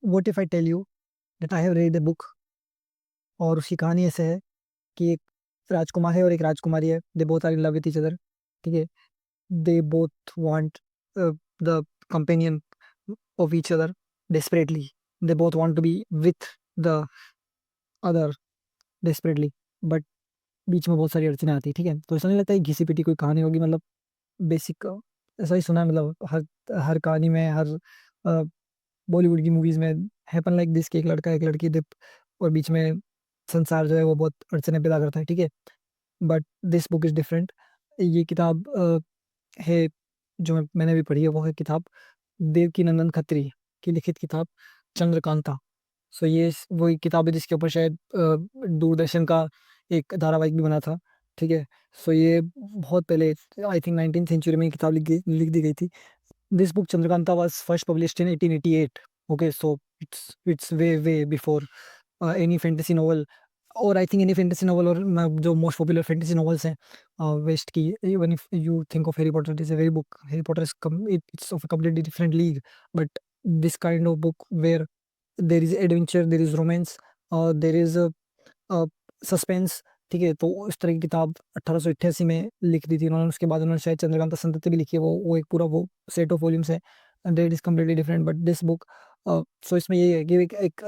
What if I tell you that I have read a book. और उसकी कहानी ऐसे है कि एक राजकुमार है और एक राजकुमारी है। They both are in love with each other. ठीक है। They both want the companion of each other desperately. They both want to be with the other desperately. But बीच में बहुत सारी अड़चने आती है। ठीक है, तो ऐसा नहीं लगता है घिसी पिटी कोई कहानी होगी। मतलब बेसिक ऐसा ही सुना है। मतलब हर हर कहानी में, हर बॉलीवुड की मूवीज में हैपन लाइक दिस कि एक लड़का एक लड़की दे, और बीच में संसार जो है वो बहुत अड़चने पैदा करता है। ठीक है, but this book is different. ये किताब है जो मैंने भी पढ़ी है, वो है किताब देवकी नंदन खत्री की लिखित किताब चंद्रकांता। सो ये वही किताब है जिसके ऊपर शायद दूरदर्शन का एक धारावाहिक भी बना था। ठीक है। सो ये बहुत पहले, आई थिंक 19th सेंचुरी में ये किताब लिख दी गई थी। This book Chandrakanta was first published in 1888. Okay, so it's way before any fantasy novel, और I think any fantasy novel, और जो मोस्ट पॉपुलर फैंटेसी नॉवेल्स हैं वेस्ट की। Even if you think of Harry Potter, it is a very book. Harry Potter is its of a completely different league, but this kind of book where there is adventure, there is romance, और there is suspense. ठीक है, तो इस तरह की किताब 1888 में लिख दी थी उन्होंने। उसके बाद उन्होंने शायद चंद्रकांता संतति भी लिखी है। वो एक पूरा वो सेट ऑफ वॉल्यूम्स है। That is completely different but this book. So इसमें यही है कि एक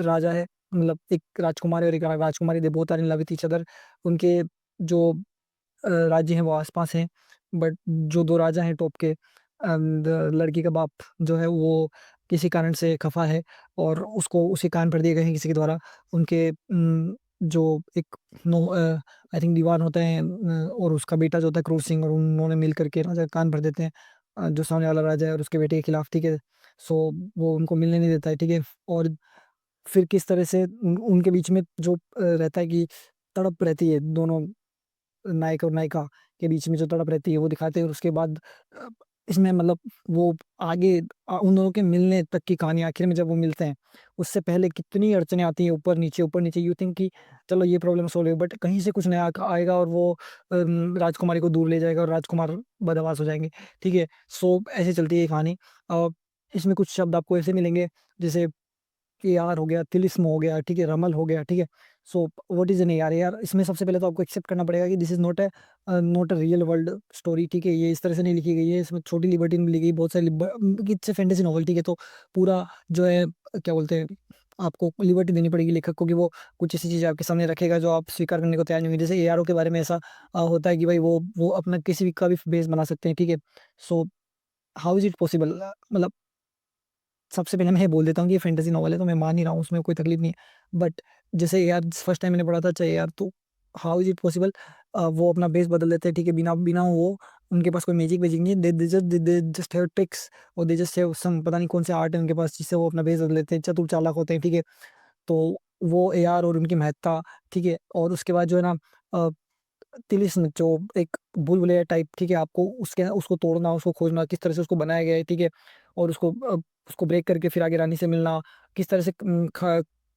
राजा है, मतलब एक राजकुमार है और एक राजकुमारी। They both are in love with each other. उनके जो राज्य हैं वो आसपास हैं, बट जो दो राजा हैं टॉप के, लड़की का बाप जो है वो किसी कारण से खफा है, और उसको उसी कान पर दिए गए हैं किसी के द्वारा। उनके जो एक नो आई थिंक दीवान होते हैं, और उसका बेटा जो होता है क्रूर सिंह, और उन्होंने मिल करके राजा का कान भर देते हैं, जो सामने वाला राजा है और उसके बेटे के खिलाफ। ठीक है, सो वो उनको मिलने नहीं देता है। ठीक है, और फिर किस तरह से उनके बीच में जो रहता है कि तड़प रहती है दोनों नायक और नायिका के बीच में, जो तड़प रहती है वो दिखाते हैं। और उसके बाद अ, इसमें मतलब वो आगे उन दोनों के मिलने तक की कहानी, आखिर में जब वो मिलते हैं उससे पहले कितनी अड़चने आती हैं, ऊपर नीचे। यू थिंक कि चलो ये प्रॉब्लम सोल्व है, बट कहीं से कुछ नया आएगा और वो राजकुमारी को दूर ले जाएगा और राजकुमार बदमाश हो जाएंगे। ठीक है, सो ऐसे चलती है ये कहानी। अ, इसमें कुछ शब्द आपको ऐसे मिलेंगे जैसे ए आर हो गया, तिलिस्म हो गया, ठीक है, रमल हो गया। ठीक है, so what is N A R? यार इसमें सबसे पहले तो आपको एक्सेप्ट करना पड़ेगा कि this is not a real world story. ठीक है, ये इस तरह से नहीं लिखी गई है। इसमें छोटी लिबर्टी मिली गई, बहुत सारी इट्स फैंटेसी नॉवल। ठीक है, तो पूरा जो है क्या बोलते हैं, आपको लिबर्टी देनी पड़ेगी लेखक को कि वो कुछ ऐसी चीजें आपके सामने रखेगा जो आप स्वीकार करने को तैयार नहीं होंगे। जैसे ए आर ओ के बारे में ऐसा होता है कि भाई वो अपना किसी भी का भी बेस बना सकते हैं। ठीक है, so how is it possible? मतलब सबसे पहले मैं ये बोल देता हूँ कि ये फैंटेसी नॉवल है, तो मैं मान ही रहा हूँ, उसमें कोई तकलीफ नहीं है। बट जैसे यार फर्स्ट टाइम मैंने पढ़ा था, चाहे यार, तो हाउ इज इट पॉसिबल? वो अपना बेस बदल देते हैं। ठीक है, बिना बिना वो उनके पास कोई मैजिक वेजिक नहीं है। दे जस्ट हैव ट्रिक्स, और दे जस्ट हैव सम पता नहीं कौन से आर्ट है उनके पास जिससे वो अपना बेस बदल लेते हैं। चतुर चालाक होते हैं। ठीक है, तो वो ए आर और उनकी महत्ता। ठीक है, और उसके बाद जो है ना तिलिस्म, जो एक भूलभुलैया टाइप। ठीक है, आपको उसके उसको तोड़ना, उसको खोजना, किस तरह से उसको बनाया गया है। ठीक है, और उसको ब्रेक करके फिर आगे रानी से मिलना, किस तरह से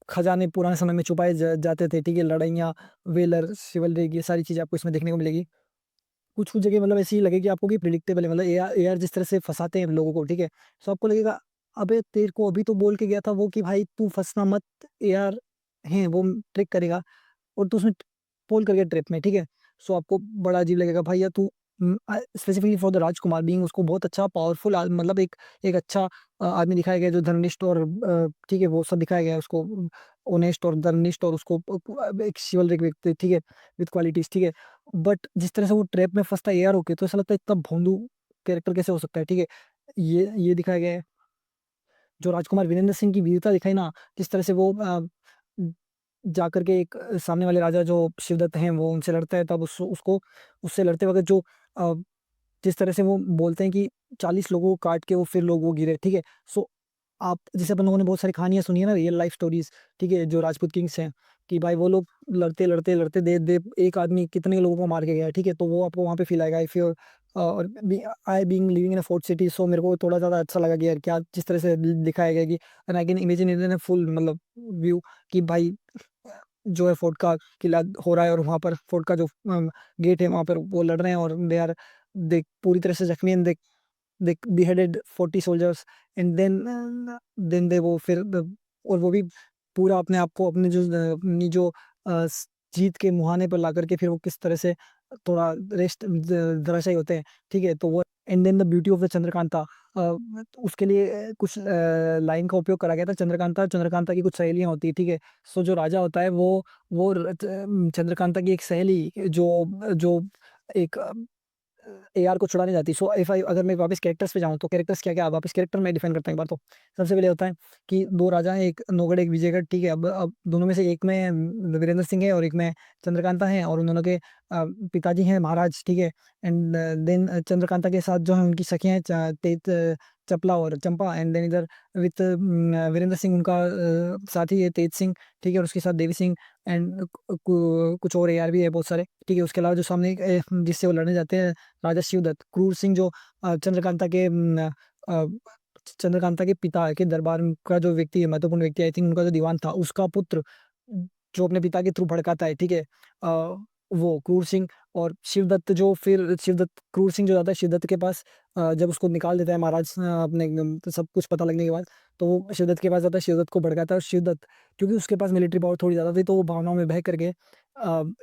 खजाने पुराने समय में छुपाए जाते थे। ठीक है, लड़ाइयाँ, वेलर, शिवलरी, ये सारी चीजें आपको इसमें देखने को मिलेगी। कुछ कुछ जगह मतलब ऐसी ही लगेगी आपको कि प्रिडिक्टेबल है। मतलब ए आर जिस तरह से फंसाते हैं लोगों को। ठीक है, सो आपको लगेगा अबे तेरे को अभी तो बोल के गया था वो कि भाई तू फंसना मत, ए आर है वो ट्रिक करेगा, और तू उसमें पोल कर गया ट्रिप में। ठीक है, सो आपको बड़ा अजीब लगेगा भाई यार तू। Specifically for the Rajkumar being, उसको बहुत अच्छा पावरफुल, मतलब एक एक अच्छा आदमी दिखाया गया है, जो धर्मनिष्ठ और ठीक है वो सब दिखाया गया है उसको, ओनेस्ट और धर्मनिष्ठ, और उसको एक शिवलिक व्यक्ति। ठीक है, विद क्वालिटीज। ठीक है, बट जिस तरह से वो ट्रैप में फंसता है यार, ओके, तो ऐसा लगता है इतना भोंदू कैरेक्टर कैसे हो सकता है। ठीक है, ये दिखाया गया है। जो राजकुमार वीरेंद्र सिंह की वीरता दिखाई ना, किस तरह से वो जाकर के एक सामने वाले राजा जो शिवदत्त हैं वो उनसे लड़ता है, तब उसको उससे लड़ते वक्त जो अ, जिस तरह से वो बोलते हैं कि 40 लोगों को काट के वो फिर लोग वो गिरे। ठीक है, सो आप जैसे अपन लोगों ने बहुत सारी कहानियां सुनी है ना, रियल लाइफ स्टोरीज। ठीक है, जो राजपूत किंग्स हैं, कि भाई वो लोग लड़ते लड़ते लड़ते दे दे एक आदमी कितने लोगों को मार के गया है। ठीक है, तो वो आपको वहां पे फील आएगा। इफ यू और I being living in a fort city, so मेरे को थोड़ा ज्यादा अच्छा लगा कि यार क्या जिस तरह से दिखाया गया कि and I can imagine in full मतलब व्यू, कि भाई जो है फोर्ट का किला हो रहा है, और वहां पर फोर्ट का जो गेट है वहां पर वो लड़ रहे हैं, और दे आर देख पूरी तरह से जख्मी हैं। दे beheaded 40 soldiers and then they वो फिर और वो भी पूरा अपने आप को अपने जो अपनी जो जीत के मुहाने पर ला करके फिर वो किस तरह से थोड़ा रेस्ट धराशायी होते हैं, ठीक है। तो वो and then the beauty of the Chandrakanta, उसके लिए कुछ लाइन का उपयोग करा गया था। चंद्रकांता चंद्रकांता की कुछ सहेलियां होती है, ठीक है। सो जो राजा होता है वो चंद्रकांता की एक सहेली जो जो एक एआर को छुड़ाने जाती है। सो इफ आई अगर मैं वापस कैरेक्टर्स पे जाऊँ तो कैरेक्टर्स क्या क्या, वापस कैरेक्टर में डिफाइन करता हूँ एक बार तो। सबसे पहले होता है कि दो राजा हैं, एक नौगढ़ एक विजयगढ़, ठीक है। अब दोनों में से एक में वीरेंद्र सिंह है और एक में चंद्रकांता है, और उन दोनों के पिताजी हैं महाराज, ठीक है। एंड देन चंद्रकांता के साथ जो है उनकी सखियां हैं चपला और चंपा। एंड देन इधर विथ वीरेंद्र सिंह उनका साथी है तेज सिंह, ठीक है। और उसके साथ देवी सिंह एंड कुछ और एआर भी है बहुत सारे, ठीक है। उसके अलावा जो सामने जिससे वो लड़ने जाते हैं राजा शिवदत्त, क्रूर सिंह जो चंद्रकांता के चंद्रकांता के पिता के दरबार का जो व्यक्ति है, महत्वपूर्ण व्यक्ति, आई थिंक उनका जो दीवान था, उसका पुत्र जो अपने पिता के थ्रू भड़काता है, ठीक है। वो क्रूर सिंह। और शिवदत्त जो फिर शिवदत्त क्रूर सिंह जो जाता है शिवदत्त के पास, जब उसको निकाल देता है महाराज अपने तो सब कुछ पता लगने के बाद, तो वो शिवदत्त के पास जाता है, शिवदत्त को भड़काता है। और शिवदत्त क्योंकि उसके पास मिलिट्री पावर थोड़ी ज्यादा थी, तो वो भावनाओं में बह करके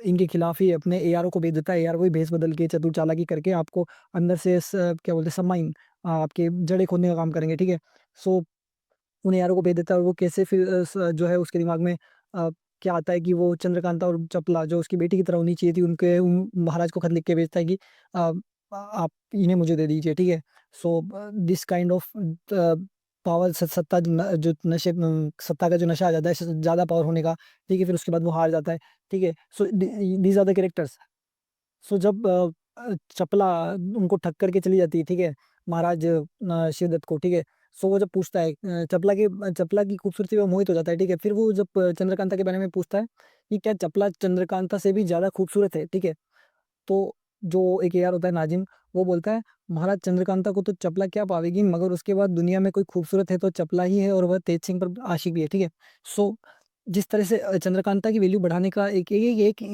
इनके खिलाफ ही अपने एआरओ को भेज देता है। एआरओ को ही भेस बदल के चतुर चालाकी करके आपको अंदर से क्या बोलते हैं सबमाइन आपके जड़े खोदने का काम करेंगे, ठीक है। सो उन एआरओ को भेज देता है, और वो कैसे फिर जो है उसके दिमाग में क्या आता है कि वो चंद्रकांता और चपला जो उसकी बेटी की तरह होनी चाहिए थी, उनके महाराज को खत लिख के भेजता है कि आप इन्हें मुझे दे दीजिए, ठीक है। So this kind of power सत्ता जो नशे सत्ता का जो नशा आ जाता है ज्यादा पावर होने का, ठीक है। फिर उसके बाद वो हार जाता है, ठीक है। So these are the characters. So जब चपला उनको ठग करके चली जाती है, ठीक है, महाराज शिवदत्त को, ठीक है। सो वो जब पूछता है चपला की खूबसूरती में मोहित हो जाता है, ठीक है। फिर वो जब चंद्रकांता के बारे में पूछता है कि क्या चपला चंद्रकांता से भी ज्यादा खूबसूरत है, ठीक है। तो जो एक एआर होता है नाजिम, वो बोलता है महाराज चंद्रकांता को तो चपला क्या पावेगी, मगर उसके बाद दुनिया में कोई खूबसूरत है तो चपला ही है, और वह तेज सिंह पर आशिक भी है, ठीक है। सो जिस तरह से चंद्रकांता की वैल्यू बढ़ाने का एक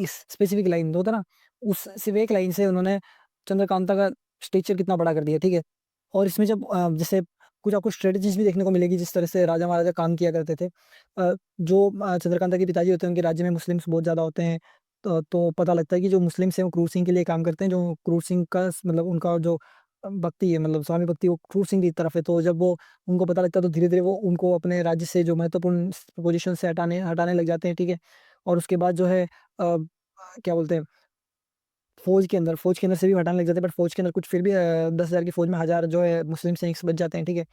स्पेसिफिक लाइन होता है ना, उस सिर्फ एक लाइन से उन्होंने चंद्रकांता का स्टेचर कितना बड़ा कर दिया, ठीक है। और इसमें जब जैसे कुछ आपको स्ट्रेटजीज भी देखने को मिलेगी, जिस तरह से राजा महाराजा काम किया करते थे। जो चंद्रकांता के पिताजी होते हैं उनके राज्य में मुस्लिम्स बहुत ज्यादा होते हैं, तो पता लगता है कि जो मुस्लिम्स हैं वो क्रूर सिंह के लिए काम करते हैं। जो क्रूर सिंह का मतलब उनका जो भक्ति है, मतलब स्वामी भक्ति, वो क्रूर सिंह की तरफ है। तो जब वो उनको पता लगता है तो धीरे धीरे वो उनको अपने राज्य से जो महत्वपूर्ण पोजीशन से हटाने हटाने लग जाते हैं, ठीक है। और उसके बाद जो है क्या बोलते हैं फौज के अंदर से भी हटाने लग जाते हैं, बट फौज के अंदर कुछ फिर भी 10,000 की फौज में 1,000 जो है मुस्लिम सैनिक बच जाते हैं, ठीक है।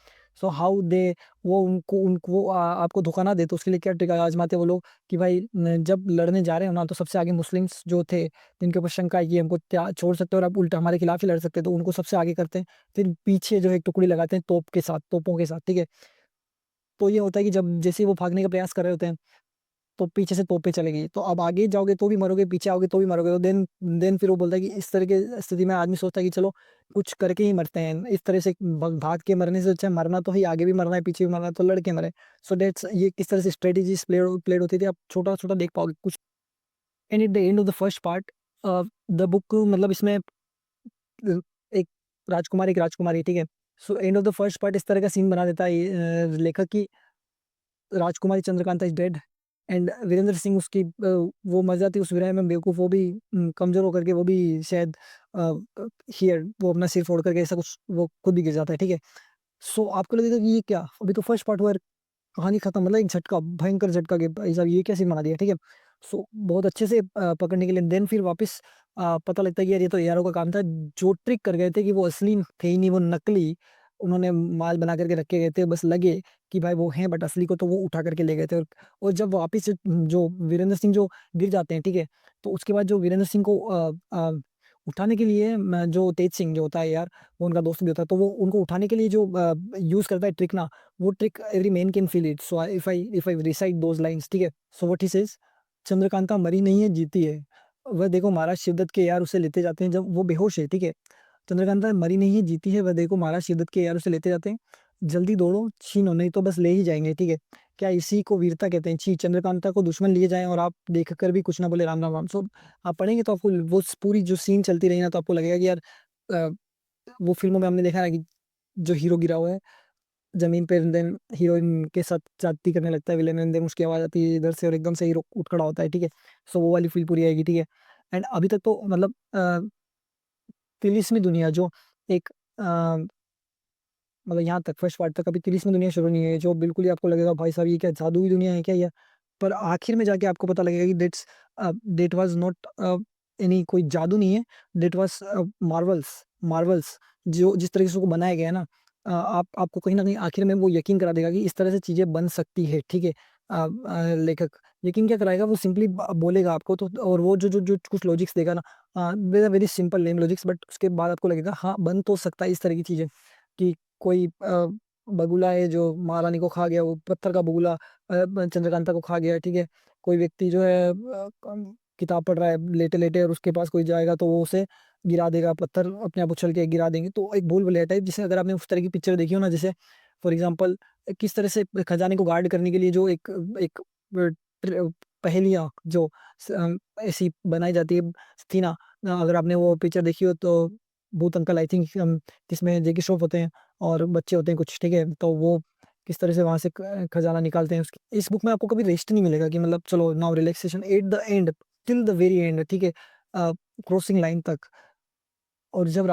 सो हाउ दे वो उनको उनको वो आपको धोखा ना दे, तो उसके लिए क्या ट्रिक आजमाते हैं वो लोग कि भाई जब लड़ने जा रहे हो ना, तो सबसे आगे मुस्लिम्स जो थे जिनके ऊपर शंका है कि हमको छोड़ सकते हो और आप उल्टा हमारे खिलाफ ही लड़ सकते हैं, तो उनको सबसे आगे करते हैं। फिर पीछे जो है एक टुकड़ी लगाते हैं तोप के साथ, तोपों के साथ, ठीक है। तो ये होता है कि जब जैसे ही वो भागने का प्रयास कर रहे होते हैं, तो पीछे से तोपे चलेगी, तो अब आगे जाओगे तो भी मरोगे, पीछे आओगे तो भी मरोगे। तो देन फिर वो बोलता है कि इस तरह की स्थिति में आदमी सोचता है कि चलो कुछ करके ही मरते हैं, इस तरह से भाग के मरने से अच्छा मरना तो ही, आगे भी मरना है पीछे भी मरना है, तो लड़के मरे। सो डेट्स ये किस तरह से स्ट्रेटेजीज प्लेड होती थी, आप छोटा छोटा देख पाओगे कुछ। And at the end of the first part the book, मतलब इसमें एक राजकुमार एक राजकुमारी, ठीक है। So end of the first part इस तरह का सीन बना देता है लेखक की राजकुमारी Chandrakanta is dead, and Virendra Singh उसकी वो मर जाती है उस विरह में बेवकूफ, वो भी कमजोर होकर के वो भी शायद हियर वो अपना सिर फोड़ करके ऐसा कुछ वो खुद भी गिर जाता है, ठीक है। सो आपको लगेगा कि ये क्या, अभी तो फर्स्ट पार्ट हुआ है, कहानी खत्म, मतलब एक झटका, भयंकर झटका कि भाई साहब ये क्या सीन बना दिया, ठीक है। सो बहुत अच्छे से पकड़ने के लिए देन फिर वापस पता लगता है कि यार ये तो यारों का काम था, जो ट्रिक कर गए थे कि वो असली थे ही नहीं, वो नकली उन्होंने माल बना करके रखे गए थे, बस लगे कि भाई वो हैं, बट असली को तो वो उठा करके ले गए थे। और जब वापस से जो वीरेंद्र सिंह जो गिर जाते हैं, ठीक है, तो उसके बाद जो वीरेंद्र सिंह को उठाने के लिए जो तेज सिंह जो होता है यार, वो उनका दोस्त भी होता है, तो वो उनको उठाने के लिए जो यूज करता है ट्रिक ना, वो trick every man can feel it. So if I recite those lines, ठीक है। So what he says, Chandrakanta मरी नहीं है, जीती है। वह देखो महाराज शिवदत्त के यार उसे लेते जाते हैं जब वो बेहोश है, ठीक है। चंद्रकांता मरी नहीं है, जीती है। वह देखो महाराज शिवदत्त के यार उसे लेते जाते हैं, जल्दी दौड़ो छीनो, नहीं तो बस ले ही जाएंगे, ठीक है। क्या इसी को वीरता कहते हैं? छी, चंद्रकांता को दुश्मन लिए जाए और आप देख कर भी कुछ ना बोले, राम राम राम। सो आप पढ़ेंगे तो आपको वो पूरी जो सीन चलती रही ना, तो आपको लगेगा कि यार वो फिल्मों में हमने देखा है कि जो हीरो गिरा हुआ है जमीन पे, देन हीरोइन के साथ जाती करने लगता है विलेन, एंड देन उसकी आवाज आती है इधर से और एकदम से हीरो उठ खड़ा होता है, ठीक है। सो वो वाली फील पूरी आएगी, ठीक है। एंड अभी तक तो मतलब तिलिस्मी दुनिया जो एक मतलब यहाँ तक फर्स्ट पार्ट तक अभी तिलिस्मी दुनिया शुरू नहीं है, जो बिल्कुल ही आपको लगेगा भाई साहब ये क्या जादुई दुनिया है क्या ये। पर आखिर में जाके आपको पता लगेगा कि डेट वाज नॉट एनी कोई जादू नहीं है, डेट वाज मार्वल्स। मार्वल्स जो जिस तरीके से उसको बनाया गया है ना, आप आपको कहीं ना कहीं आखिर में वो यकीन करा देगा कि इस तरह से चीजें बन सकती है, ठीक है। लेखक यकीन क्या कराएगा, वो सिंपली बोलेगा आपको तो, और वो जो जो जो कुछ लॉजिक्स देगा ना, very simple name logics, but उसके बाद आपको लगेगा हाँ बन तो सकता है इस तरह की चीजें, कि कोई बगुला है जो महारानी को खा गया, वो पत्थर का बगुला चंद्रकांता को खा गया, ठीक है। कोई व्यक्ति जो है किताब पढ़ रहा है लेटे लेटे, और उसके पास कोई जाएगा तो वो उसे गिरा देगा, पत्थर अपने आप उछल के गिरा देंगे। तो एक भूल भुलैया टाइप, जिसे अगर आपने उस तरह की पिक्चर देखी हो ना, जैसे फॉर एग्जाम्पल किस तरह से खजाने को गार्ड करने के लिए जो एक एक पहेलियाँ जो ऐसी बनाई जाती है थी ना, अगर आपने वो पिक्चर देखी हो तो, भूत अंकल आई थिंक, जिसमें जेकी श्रॉफ होते हैं और बच्चे होते हैं कुछ, ठीक है। तो वो किस तरह से वहां से खजाना निकालते हैं उसकी, इस बुक में आपको कभी रेस्ट नहीं मिलेगा कि मतलब चलो now relaxation at the end, till the very and, ठीक है, क्रॉसिंग लाइन तक। और जब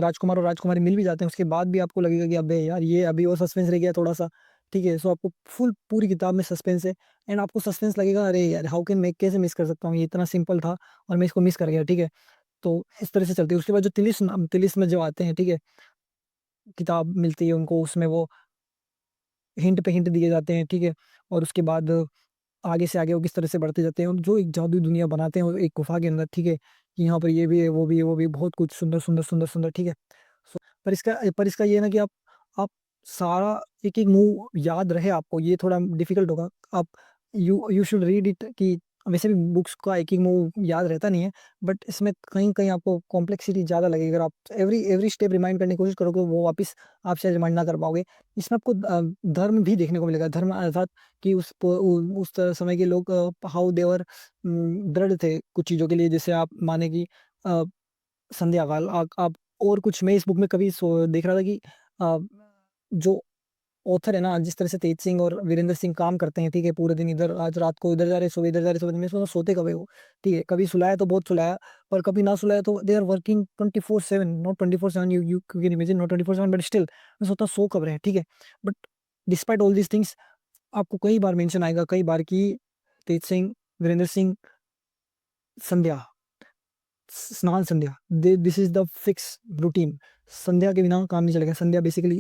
राजकुमार और राजकुमारी मिल भी जाते हैं उसके बाद भी आपको लगेगा कि अबे यार ये अभी और सस्पेंस रह गया थोड़ा सा, ठीक है। सो आपको फुल पूरी किताब में सस्पेंस है, एंड आपको सस्पेंस लगेगा अरे यार हाउ कैन मैं कैसे मिस कर सकता हूँ, ये इतना सिंपल था और मैं इसको मिस कर गया, ठीक है। तो इस तरह से चलती है। उसके बाद जो तिलिस्म में जो आते हैं, ठीक है, किताब मिलती है उनको, उसमें वो हिंट पे हिंट दिए जाते हैं, ठीक है। और उसके बाद आगे से आगे वो किस तरह से बढ़ते जाते हैं, और जो एक जादुई दुनिया बनाते हैं वो एक गुफा के अंदर, ठीक है, कि यहाँ पर ये भी है वो भी है वो भी है, बहुत कुछ सुंदर सुंदर सुंदर सुंदर, ठीक है। पर इसका ये है ना कि आप सारा एक एक मूव याद रहे आपको, ये थोड़ा डिफिकल्ट होगा। आप यू शुड रीड इट, कि वैसे भी बुक्स का एक एक मूव याद रहता नहीं है, बट इसमें कहीं कहीं आपको कॉम्प्लेक्सिटी ज़्यादा लगेगी, अगर आप एवरी एवरी स्टेप रिमाइंड करने की कोशिश करोगे वो वापस आप शायद रिमाइंड ना कर पाओगे। इसमें आपको धर्म भी देखने को मिलेगा, धर्म अर्थात कि उस तरह समय के लोग हाउ देवर दृढ़ थे कुछ चीज़ों के लिए, जैसे आप माने कि अ, संध्या काल आप और कुछ, मैं इस बुक में कभी देख रहा था कि अ, जो ऑथर है ना, जिस तरह से तेज सिंह और वीरेंद्र सिंह काम करते हैं, ठीक है, पूरे दिन इधर, आज रात को इधर जा रहे, सुबह इधर जा रहे, सुबह मैं सोचा सोते कब है वो, ठीक है। कभी सुलाया तो बहुत सुलाया, और कभी ना सुलाया तो they are working 24/7, not 24/7, you can imagine, not 24/7, but still मैं सोचता सो कब रहे हैं, ठीक है। But despite all these things, आपको कई बार मेंशन आएगा, कई बार की तेज सिंह, वीरेंद्र सिंह, संध्या, स्नान संध्या, this is the fix routine. संध्या के बिना काम नहीं चलेगा। संध्या basically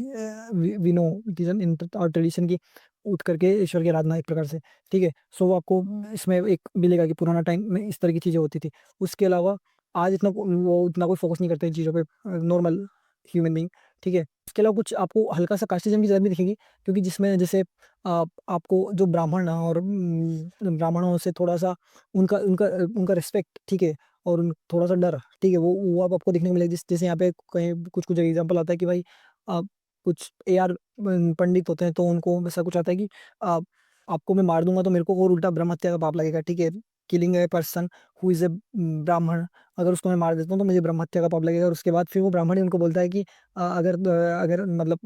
we know it is in our tradition की उठ करके ईश्वर की आराधना एक प्रकार से, ठीक है। सो वो आपको इसमें एक मिलेगा कि पुराना टाइम में इस तरह की चीजें होती थी। उसके अलावा आज इतना वो उतना कोई फोकस नहीं करते इन चीज़ों पे, नॉर्मल ह्यूमन बींग, ठीक है। उसके अलावा कुछ आपको हल्का सा कास्टिज्म की जरूरत भी दिखेगी, क्योंकि जिसमें जैसे आपको जो ब्राह्मण और ब्राह्मणों से थोड़ा सा उनका उनका उनका रिस्पेक्ट, ठीक है, और थोड़ा सा डर, ठीक है, वो अब आपको देखने को मिलेगा। जैसे यहाँ पे कहीं कुछ कुछ एग्जांपल आता है कि भाई कुछ AR पंडित होते हैं, तो उनको ऐसा कुछ आता है कि आप आपको मैं मार दूंगा तो मेरे को और उल्टा ब्रह्म हत्या का पाप लगेगा, ठीक है। Killing a person who is a ब्राह्मण, अगर उसको मैं मार देता हूँ तो मुझे ब्रह्म हत्या का पाप लगेगा। और उसके बाद फिर वो ब्राह्मण ही उनको बोलता है कि अगर मतलब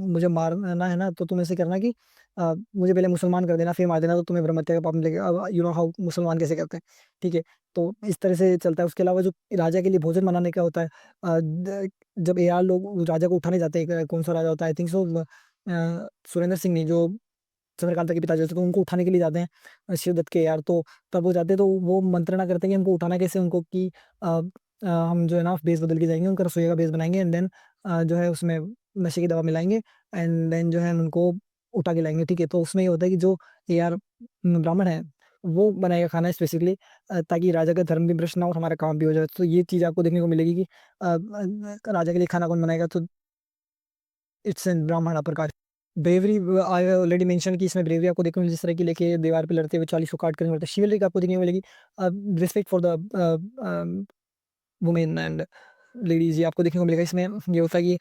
मुझे मारना है ना, तो तुम ऐसे करना कि मुझे पहले मुसलमान कर देना फिर मार देना, तो तुम्हें ब्रह्म हत्या का पाप मिलेगा। अब यू नो हाउ मुसलमान कैसे करते हैं, ठीक है। तो इस तरह से चलता है। उसके अलावा जो राजा के लिए भोजन बनाने का होता है, जब AR लोग राजा को उठाने जाते हैं, कौन सा राजा होता है, I think so Surendra Singh नहीं, जो चंद्रकांता के पिताजी होते हैं, तो उनको उठाने के लिए जाते हैं शिवदत्त के यार। तो तब वो जाते हैं तो वो मंत्रणा करते हैं कि हमको उठाना कैसे, उनको कि हम जो है ना बेस बदल के जाएंगे, उनका रसोई का बेस बनाएंगे, एंड देन जो है उसमें नशे की दवा मिलाएंगे, एंड देन जो है उनको उठा के लाएंगे, ठीक है। तो उसमें ये होता है कि जो AR ब्राह्मण है वो बनाएगा खाना स्पेसिफिकली, ताकि राजा का धर्म भी भ्रष्ट ना हो और हमारा काम भी हो जाए। तो ये चीज आपको देखने को मिलेगी कि राजा के लिए खाना कौन बनाएगा, तो इट्स एन ब्राह्मण प्रकार। ब्रेवरी आई ऑलरेडी मेंशन कि इसमें ब्रेवरी आपको देखने को मिली, जिस तरह की लेके दीवार पे लड़ते हुए 40 को काट करने पड़ता है। शिवलिक आपको देखने को मिलेगी, respect for the women and ladies, ये आपको देखने को मिलेगा। इसमें ये होता है कि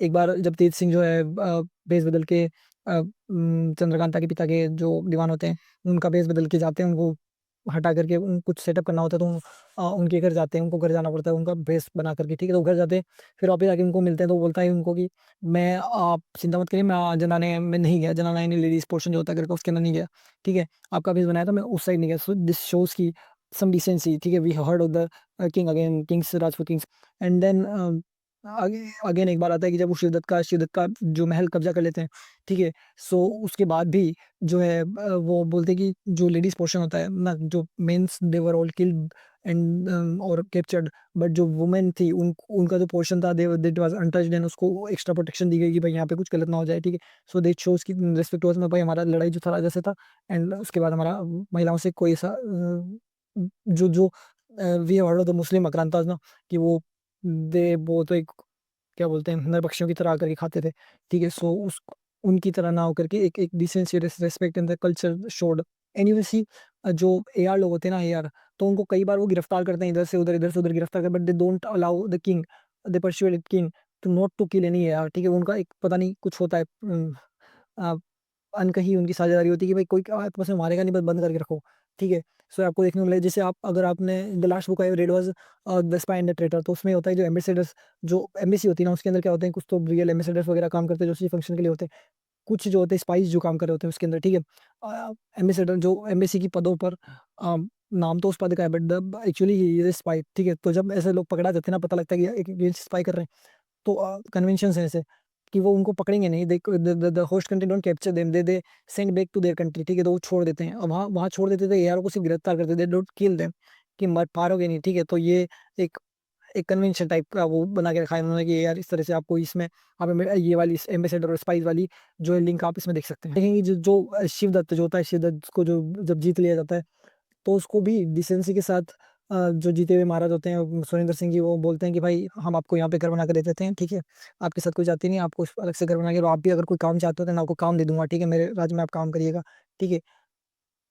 एक बार जब तेज सिंह जो है भेष बदल के चंद्रकांता के पिता के जो दीवान होते हैं उनका भेष बदल के जाते हैं, उनको हटा करके कुछ सेटअप करना होता है, तो उनके घर जाते हैं, उनको घर जाना पड़ता है उनका भेस बना करके, ठीक है। तो घर जाते हैं, फिर वापस आके उनको मिलते हैं, तो वो बोलता है उनको कि मैं, आप चिंता मत करिए, मैं जनाने में नहीं गया, जनाना यानी लेडीज पोर्शन जो होता है घर का, उसके अंदर नहीं गया, ठीक है। आपका भेस बनाया था, मैं उस साइड नहीं गया। सो दिस शोज की सम डिसेंसी, ठीक है। We heard of the king again, kings, Rajput kings. And then again एक बार आता है कि जब वो शिवदत्त का जो महल कब्जा कर लेते हैं, ठीक है। सो उसके बाद भी जो है वो बोलते हैं कि जो लेडीज पोर्शन होता है ना, जो mens they were all killed and और कैप्चर्ड, बट जो वुमेन थी उनका जो पोर्शन था, they that was untouched, and उसको एक्स्ट्रा प्रोटेक्शन दी गई कि भाई यहाँ पे कुछ गलत ना हो जाए, ठीक है। सो दैट शोज की रिस्पेक्ट टुवर्ड्स में, भाई हमारा लड़ाई जो था राजा से था, एंड उसके बाद हमारा महिलाओं से कोई ऐसा जो जो we have heard of the Muslim आक्रांताज ना, कि वो तो एक क्या बोलते हैं, नरभक्षियों की तरह आकर के खाते थे, ठीक है। सो उस उनकी तरह ना होकर के एक एक decency, respect in the culture showed. And you see जो एआर लोग होते हैं ना, एआर, तो उनको कई बार वो गिरफ्तार करते हैं, इधर से उधर गिरफ्तार कर, but they don't allow the king, they persuade king to not to kill any एआर, ठीक है। उनका एक पता नहीं कुछ होता है, अनकही उनकी साझेदारी होती है कि भाई कोई आपस में मारेगा नहीं, बस बंद करके रखो, ठीक है। सो आपको देखने को मिलेगा, जैसे आप अगर आपने the last book I read was the spy and the traitor, तो उसमें होता है जो एम्बेसडर्स, जो एम्बेसी होती है ना, उसके अंदर क्या होते हैं, कुछ तो रियल एम्बेसडर्स वगैरह काम करते हैं जो उसी फंक्शन के लिए होते हैं, कुछ जो होते हैं स्पाइस जो काम कर रहे होते हैं उसके अंदर, ठीक है। एम्बेसडर जो एम्बेसी की पदों पर, नाम तो उस पद का है, but the actually he is spy, ठीक है। तो जब ऐसे लोग पकड़ा जाते हैं ना, पता लगता है कि एक स्पाई कर रहे हैं, तो कन्वेंशन है ऐसे कि वो उनको पकड़ेंगे नहीं, they the host country don't capture them, they send back to their country, ठीक है। तो वो छोड़ देते हैं, और वहाँ वहाँ छोड़ देते थे, एआर को सिर्फ गिरफ्तार करते थे, डोंट किल देम, कि मर पारोगे नहीं, ठीक है। तो ये एक एक कन्वेंशन टाइप का वो बना के रखा है उन्होंने, कि यार इस तरह से आपको इसमें, आप ये वाली एम्बेसडर और स्पाइस वाली जो है लिंक आप इसमें देख सकते हैं। देखेंगे जो शिवदत्त जो होता है, शिवदत्त को जो जब जीत लिया जाता है, तो उसको भी डिसेंसी के साथ जो जीते हुए महाराज होते हैं सुरेंद्र सिंह जी, वो बोलते हैं कि भाई हम आपको यहाँ पे घर बना कर दे देते हैं, ठीक है। आपके साथ कोई जाति नहीं, आपको अलग से घर बना के, और आप भी अगर कोई काम चाहते हो तो मैं आपको काम दे दूंगा, ठीक है, मेरे राज्य में आप काम करिएगा, ठीक है।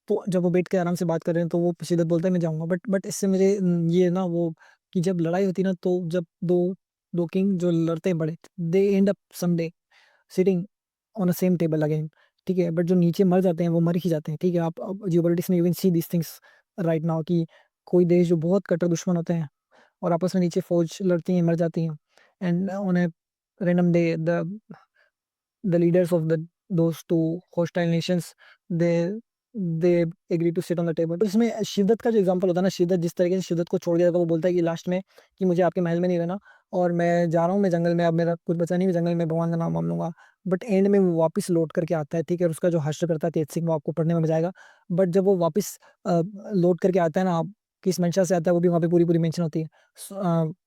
तो जब वो बैठ के आराम से बात कर रहे हैं, तो वो शिद्दत बोलता है मैं जाऊंगा, बट इससे मेरे ये ना वो, कि जब लड़ाई होती है ना, तो जब दो दो किंग जो लड़ते हैं बड़े, they end up someday sitting on a same table again, ठीक है। बट जो नीचे मर जाते हैं वो मर ही जाते हैं, ठीक है। आप जियोपॉलिटिक्स में you can see this things right now, कि कोई देश जो बहुत कट्टर दुश्मन होते हैं और आपस में नीचे फौज लड़ती हैं, मर जाती हैं, and on A random day the leaders of those two hostile nations, they agree to sit on the table। तो इसमें शिवदत्त का जो एग्जांपल होता है ना, शिवदत्त जिस तरीके से शिवदत्त को छोड़ दिया था, वो बोलता है कि लास्ट में कि मुझे आपके महल में नहीं रहना, और मैं जा रहा हूँ, मैं जंगल में, अब मेरा कुछ बचा नहीं, मैं जंगल में भगवान का नाम मान लूंगा। बट एंड में वो वापस लौट करके आता है, ठीक है। और उसका जो हश्र करता है तेज सिंह, वो आपको पढ़ने में मजा आएगा। बट जब वो वापस लौट करके आता है ना, किस मंशा से आता है वो भी वहाँ पे पूरी पूरी मेंशन होती है।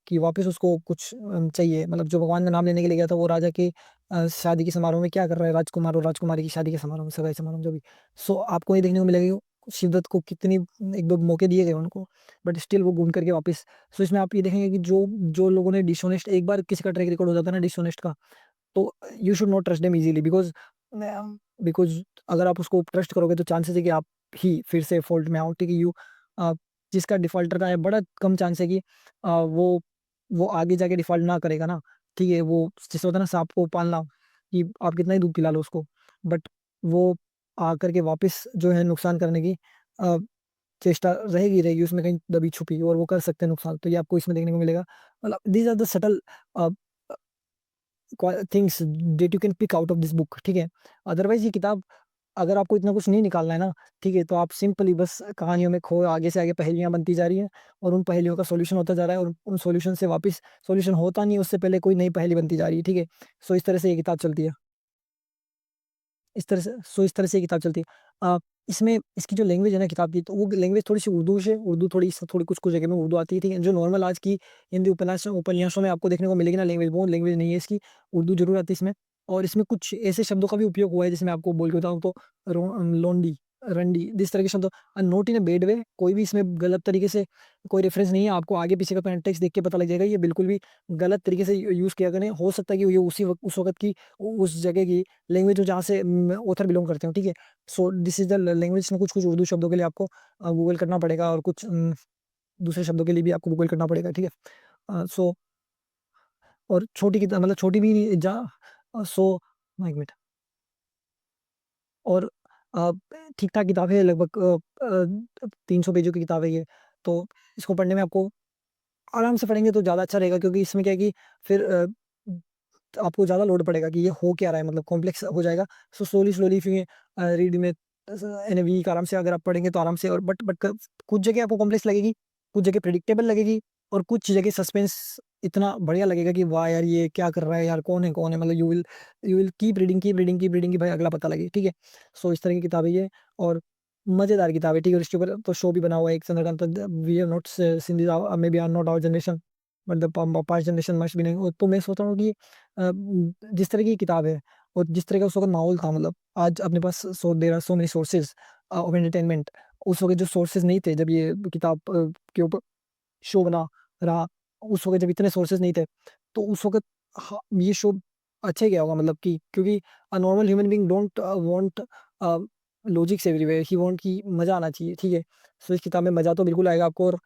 कि वापस उसको कुछ चाहिए, मतलब जो भगवान का नाम लेने के लिए गया था, वो राजा के शादी के समारोह में क्या कर रहा है, राजकुमार और राजकुमारी की शादी के समारोह में, सगाई समारोह में जो भी। सो आपको ये देखने को मिलेगा कि शिवदत्त को कितनी एक दो मौके दिए गए उनको, बट स्टिल वो घूम करके वापस। सो इसमें आप ये देखेंगे कि जो जो लोगों ने डिसोनेस्ट, एक बार किसी का ट्रैक रिकॉर्ड हो जाता है ना डिसोनेस्ट का, तो you should not trust them easily, because because अगर आप उसको ट्रस्ट करोगे तो चांसेस है कि आप ही फिर से फॉल्ट में आओ, ठीक है। जिसका डिफॉल्टर का है, बड़ा कम चांस है कि वो आगे जाके डिफॉल्ट ना करेगा ना, ठीक है। वो जैसे होता है ना सांप को पालना, कि आप कितना ही दूध पिला लो उसको, बट वो आकर के वापस जो है नुकसान करने की अ, चेष्टा रहेगी रहेगी उसमें कहीं दबी छुपी, और वो कर सकते हैं नुकसान। तो ये आपको इसमें देखने को मिलेगा, मतलब these are the subtle things that you can pick out of this book, ठीक है। अदरवाइज ये किताब, अगर आपको इतना कुछ नहीं निकालना है ना, ठीक है, तो आप सिंपली बस कहानियों में खो, आगे से आगे पहेलियां बनती जा रही हैं, और उन पहेलियों का सॉल्यूशन होता जा रहा है, और उन सॉल्यूशन से वापस सॉल्यूशन होता नहीं है, उससे पहले कोई नई पहेली बनती जा रही है, ठीक है। सो इस तरह से ये किताब चलती है, इस तरह से ये किताब चलती है। इसमें इसकी जो लैंग्वेज है ना किताब की, तो वो लैंग्वेज थोड़ी सी उर्दू से, उर्दू थोड़ी कुछ कुछ जगह में उर्दू आती है, ठीक है। जो नॉर्मल आज की हिंदी उपन्यासों में आपको देखने को मिलेगी ना लैंग्वेज, वो लैंग्वेज नहीं है इसकी, उर्दू जरूर आती है इसमें। और इसमें कुछ ऐसे शब्दों का भी उपयोग हुआ है, जिसमें आपको बोल के बताऊँ तो लोंडी, रंडी, दिस तरह के शब्द, note in a bad way, कोई भी इसमें गलत तरीके से कोई रेफरेंस नहीं है। आपको आगे पीछे का कॉन्टेक्स्ट देख के पता लग जाएगा, ये बिल्कुल भी गलत तरीके से यूज किया गया नहीं। हो सकता है कि ये उस वक्त की, उस जगह की लैंग्वेज हो जहाँ से ऑथर बिलोंग करते हो, ठीक है। So this is the language में कुछ कुछ उर्दू शब्दों के लिए आपको गूगल करना पड़ेगा, और कुछ दूसरे शब्दों के लिए भी आपको गूगल करना पड़ेगा, ठीक है। सो और छोटी किताब, मतलब छोटी भी जा, सो एक मिनट। और ठीक-ठाक किताब है, लगभग 300 पेजों की किताब है ये। तो इसको पढ़ने में आपको आराम से पढ़ेंगे तो ज़्यादा अच्छा रहेगा, क्योंकि इसमें क्या है कि फिर आपको ज़्यादा लोड पड़ेगा कि ये हो क्या रहा है, मतलब कॉम्प्लेक्स हो जाएगा। So slowly if you read में इन अ वीक आराम से अगर आप पढ़ेंगे तो आराम से, और बट कुछ जगह आपको कॉम्प्लेक्स लगेगी, कुछ जगह प्रेडिक्टेबल लगेगी, और कुछ जगह सस्पेंस इतना बढ़िया लगेगा कि वाह यार ये क्या कर रहा है यार, कौन है, मतलब यू विल कीप रीडिंग कि भाई अगला पता लगे, ठीक है। सो इस तरह की किताब है ये, और मज़ेदार किताब है, ठीक है। और इसके ऊपर तो शो भी बना हुआ है एक Chandrakant, we have not seen this, maybe are not our generation, मतलब पास्ट जनरेशन मस्ट बी नहीं। तो मैं सोच रहा हूँ कि जिस तरह की किताब है और जिस तरह का उस वक़्त माहौल था, मतलब आज अपने पास there are so many sources of entertainment. उस वक़्त जो सोर्सेज़ नहीं थे, जब ये किताब के ऊपर शो बना रहा, उस वक़्त जब इतने सोर्सेज़ नहीं थे, तो उस वक़्त ये शो अच्छा ही गया होगा, मतलब कि क्योंकि a normal human being don't want a, logics everywhere, he want कि मज़ा आना चाहिए, ठीक है। सो इस किताब में मज़ा तो बिल्कुल आएगा आपको, और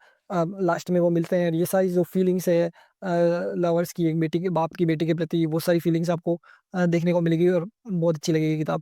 लास्ट में वो मिलते हैं, और ये सारी जो फीलिंग्स है लवर्स की, एक बेटी के बाप की बेटी के प्रति, वो सारी फीलिंग्स आपको देखने को मिलेगी, और बहुत अच्छी लगेगी किताब।